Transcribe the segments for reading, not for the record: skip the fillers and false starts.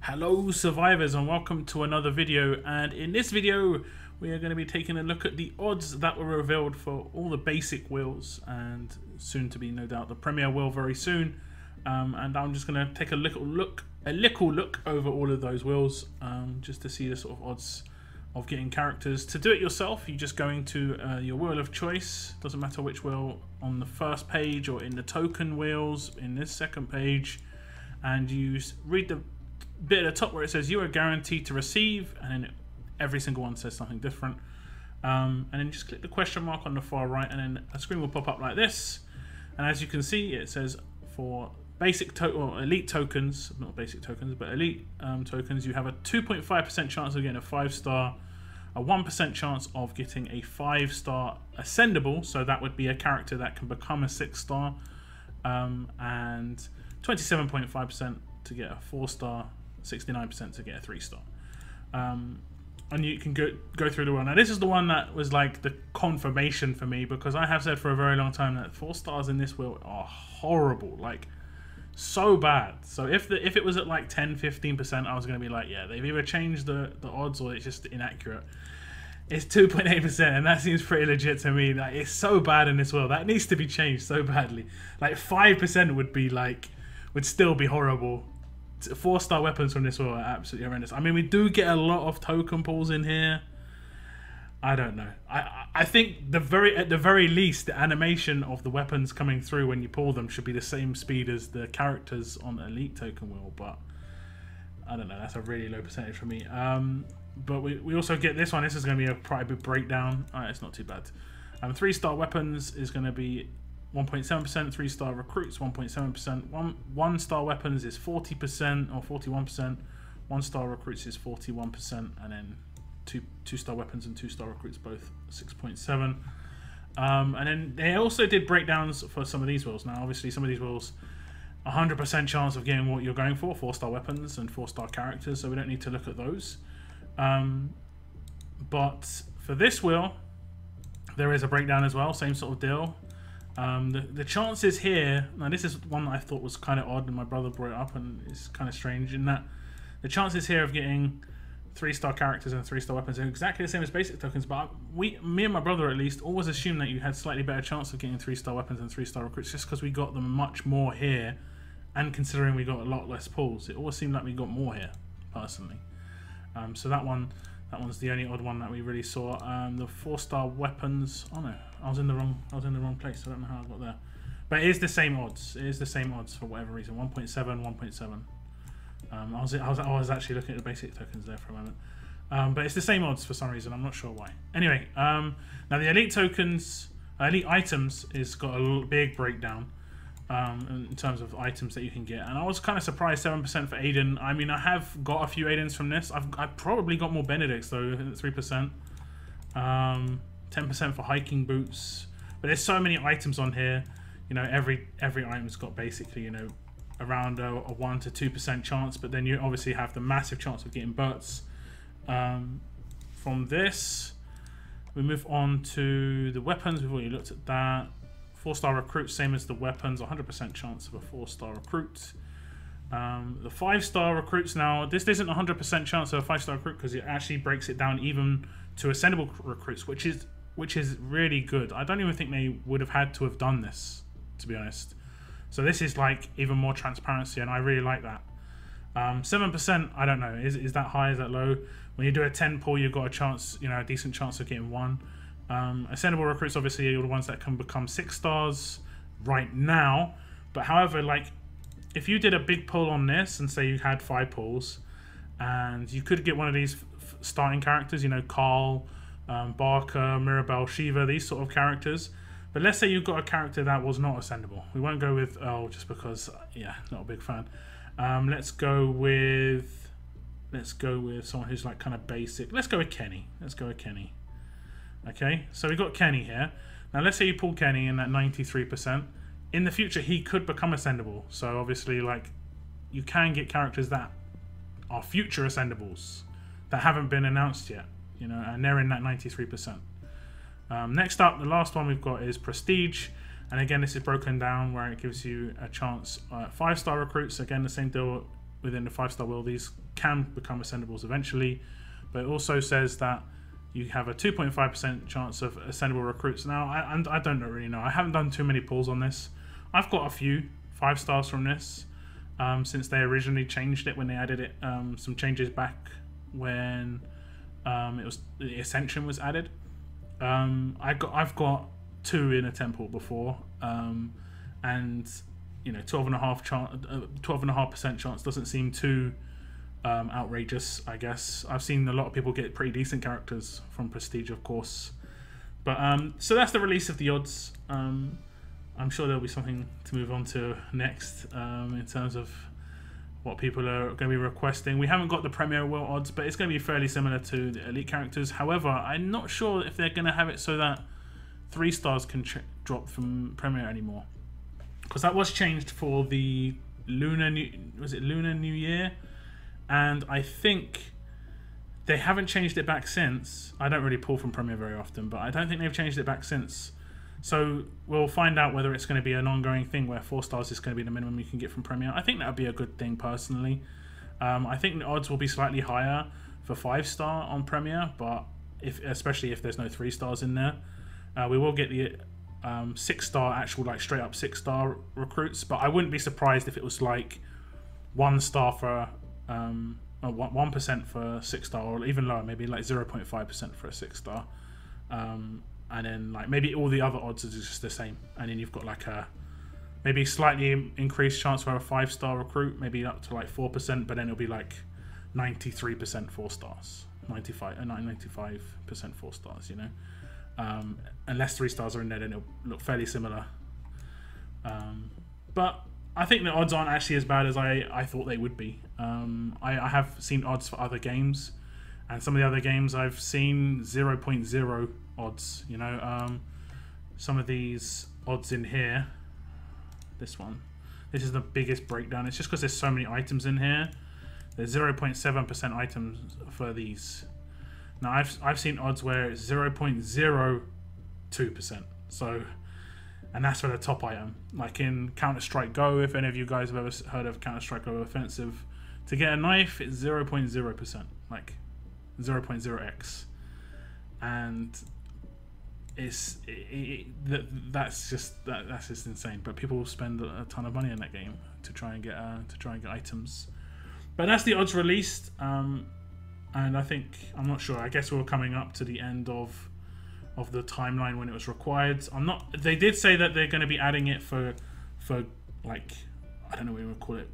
Hello survivors and welcome to another video, and in this video we are going to be taking a look at the odds that were revealed for all the basic wheels and soon to be no doubt the premier wheel very soon. And I'm just going to take a little look over all of those wheels just to see the sort of odds of getting characters. To do it yourself, you just go into your wheel of choice, doesn't matter which wheel, on the first page or in the token wheels in this second page, and you read the bit at the top where it says you are guaranteed to receive, and then every single one says something different, and then just click the question mark on the far right, and then a screen will pop up like this. And as you can see, it says for basic or elite tokens, not basic tokens but elite tokens, you have a 2.5% chance of getting a 5-star, a 1% chance of getting a 5-star ascendable, so that would be a character that can become a 6-star, and 27.5% to get a 4-star, 69% to get a 3-star. And you can go through the one. Now this is the one that was like the confirmation for me, because I have said for a very long time that 4 stars in this wheel are horrible, like so bad. So if it was at like 10-15%, I was going to be like, yeah, they've either changed the odds or it's just inaccurate. It's 2.8%, and that seems pretty legit to me. Like, it's so bad in this wheel, that needs to be changed so badly. Like 5% would be like, would still be horrible. 4-star weapons from this wheel are absolutely horrendous. I mean, we do get a lot of token pulls in here. I don't know. I think at the very least, the animation of the weapons coming through when you pull them should be the same speed as the characters on the elite token wheel, but I don't know. That's a really low percentage for me. But we also get this one. This is going to be a quite big breakdown. It's not too bad. 3-star weapons is going to be 1.7%, 3-star recruits 1.7%, 1-star weapons is 40% or 41%, 1-star recruits is 41%, and then 2-star weapons and 2-star recruits both 6.7%. And then they also did breakdowns for some of these wheels. Now obviously some of these wheels 100% chance of getting what you're going for, 4-star weapons and 4-star characters, so we don't need to look at those. But for this wheel there is a breakdown as well, same sort of deal. The chances here, now this is one that I thought was kind of odd, and my brother brought it up, and it's kind of strange in that the chances here of getting 3-star characters and 3-star weapons are exactly the same as basic tokens, but me and my brother at least always assumed that you had slightly better chance of getting 3-star weapons and 3-star recruits just because we got them much more here, and considering we got a lot less pulls, it always seemed like we got more here personally. So that one's the only odd one that we really saw. The 4-star weapons. Oh no, I was in the wrong place. I don't know how I got there. But it is the same odds. It is the same odds for whatever reason. 1.7, 1.7. I was actually looking at the basic tokens there for a moment. But it's the same odds for some reason. I'm not sure why. Anyway, now the elite tokens, elite items, is got a big breakdown in terms of items that you can get, and I was kind of surprised 7% for Aiden. I mean, I have got a few Aidens from this. I've probably got more Benedicts though, 3%, 10% for hiking boots. But there's so many items on here. You know, every item's got basically, you know, around a 1 to 2% chance. But then you obviously have the massive chance of getting butts. From this, we move on to the weapons. We've already looked at that. 4-star recruit, same as the weapons, 100% chance of a 4-star recruit. The 5-star recruits, now this isn't 100% chance of a 5-star recruit because it actually breaks it down even to ascendable recruits, which is really good. I don't even think they would have had to have done this, to be honest. So this is like even more transparency, and I really like that. 7%, I don't know, is that high, is that low? When you do a 10 pull, you've got a chance, you know, a decent chance of getting 1. Ascendable recruits obviously are the ones that can become 6 stars right now, but however, like if you did a big pull on this and say you had 5 pulls, and you could get one of these starting characters, you know, Carl, Barker, Mirabelle, Shiva, these sort of characters. But let's say you've got a character that was not ascendable. We won't go with Earl just because, yeah, not a big fan. Let's go with someone who's like kind of basic. Let's go with Kenny. Okay, so we got Kenny here. Now let's say you pull Kenny in that 93%. In the future, he could become ascendable. So obviously, like, you can get characters that are future ascendables that haven't been announced yet, you know, and they're in that 93%. Next up, the last one we've got is Prestige. And again, this is broken down where it gives you a chance. 5-star recruits, again, the same deal within the 5-star wheel, these can become ascendables eventually, but it also says that you have a 2.5% chance of ascendable recruits. Now, I don't really know. I haven't done too many pulls on this. I've got a few 5 stars from this since they originally changed it when they added it. Some changes back when the Ascension was added. I've got 2 in a temple before, and you know, 12.5% chance doesn't seem too outrageous, I guess. I've seen a lot of people get pretty decent characters from Prestige, of course. But so that's the release of the odds. I'm sure there'll be something to move on to next in terms of what people are going to be requesting. We haven't got the Premier World odds, but it's going to be fairly similar to the Elite characters. However, I'm not sure if they're going to have it so that 3 stars can drop from Premier anymore, because that was changed for the Lunar New Year, and I think they haven't changed it back since. I don't really pull from Premier very often, but I don't think they've changed it back since. So we'll find out whether it's going to be an ongoing thing where 4 stars is going to be the minimum you can get from Premier. I think that would be a good thing personally. I think the odds will be slightly higher for 5-star on Premier, but especially if there's no 3 stars in there. We will get the 6-star actual, like straight up 6-star recruits, but I wouldn't be surprised if it was like 1 star for 1% for 6-star, or even lower, maybe like 0.5% for a 6-star. And then like maybe all the other odds are just the same, and then you've got like a maybe slightly increased chance for a 5-star recruit, maybe up to like 4%, but then it'll be like 93% 4 stars, 95% 4 stars, you know. Unless 3 stars are in there, then it'll look fairly similar. But I think the odds aren't actually as bad as I thought they would be. I have seen odds for other games, and some of the other games I've seen 0.0 odds, you know. Some of these odds in here, this is the biggest breakdown. It's just because there's so many items in here. There's 0.7% items for these. Now I've seen odds where it's 0.02%. So, and that's for the top item. Like in Counter-Strike Go, if any of you guys have ever heard of Counter-Strike Go Offensive, to get a knife it's 0.0%, like 0.0x, and that's just insane. But people spend a ton of money in that game to try and get items. But that's the odds released, and I think, I'm not sure, I guess we're coming up to the end of the timeline when it was required. They did say that they're going to be adding it for like, I don't know what you would call it,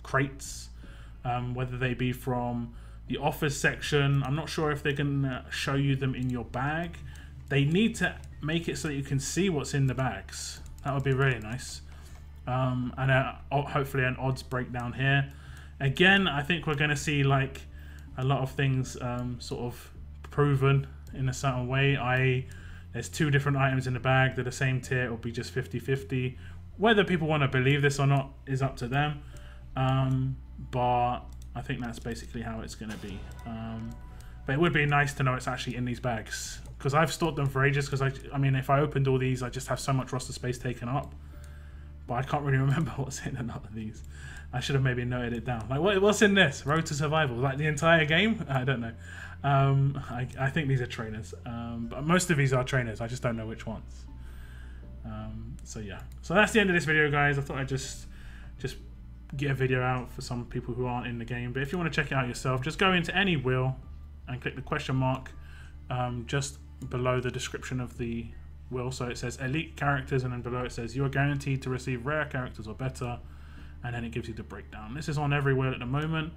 crates, whether they be from the offers section. I'm not sure if they're going to show you them in your bag. They need to make it so that you can see what's in the bags. That would be really nice. And hopefully an odds breakdown here. Again, I think we're going to see like a lot of things sort of proven in a certain way. There's 2 different items in the bag. They're the same tier. It'll be just 50-50. Whether people want to believe this or not is up to them. But I think that's basically how it's going to be. But it would be nice to know it's actually in these bags, because I've stored them for ages. Because I mean, if I opened all these, I just have so much roster space taken up. But I can't really remember what's in a lot of these. I should have maybe noted it down. Like, what's in this? Road to Survival? Like the entire game? I don't know. I think these are trainers. But most of these are trainers. I just don't know which ones. So yeah. So that's the end of this video, guys. I thought I'd just get a video out for some people who aren't in the game. But if you want to check it out yourself, just go into any wheel and click the question mark just below the description of the wheel. So it says Elite Characters, and then below it says you are guaranteed to receive rare characters or better, and then it gives you the breakdown. This is on every wheel at the moment,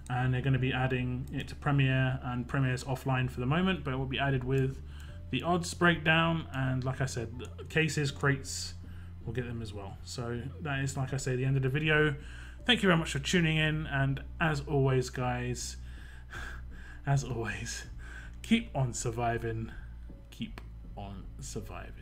and they're going to be adding it to Premier, and Premier's offline for the moment, but it will be added with the odds breakdown, and like I said, cases, crates, we'll get them as well. So that is, like I say, the end of the video. Thank you very much for tuning in, and as always, guys, as always, keep on surviving, keep on surviving.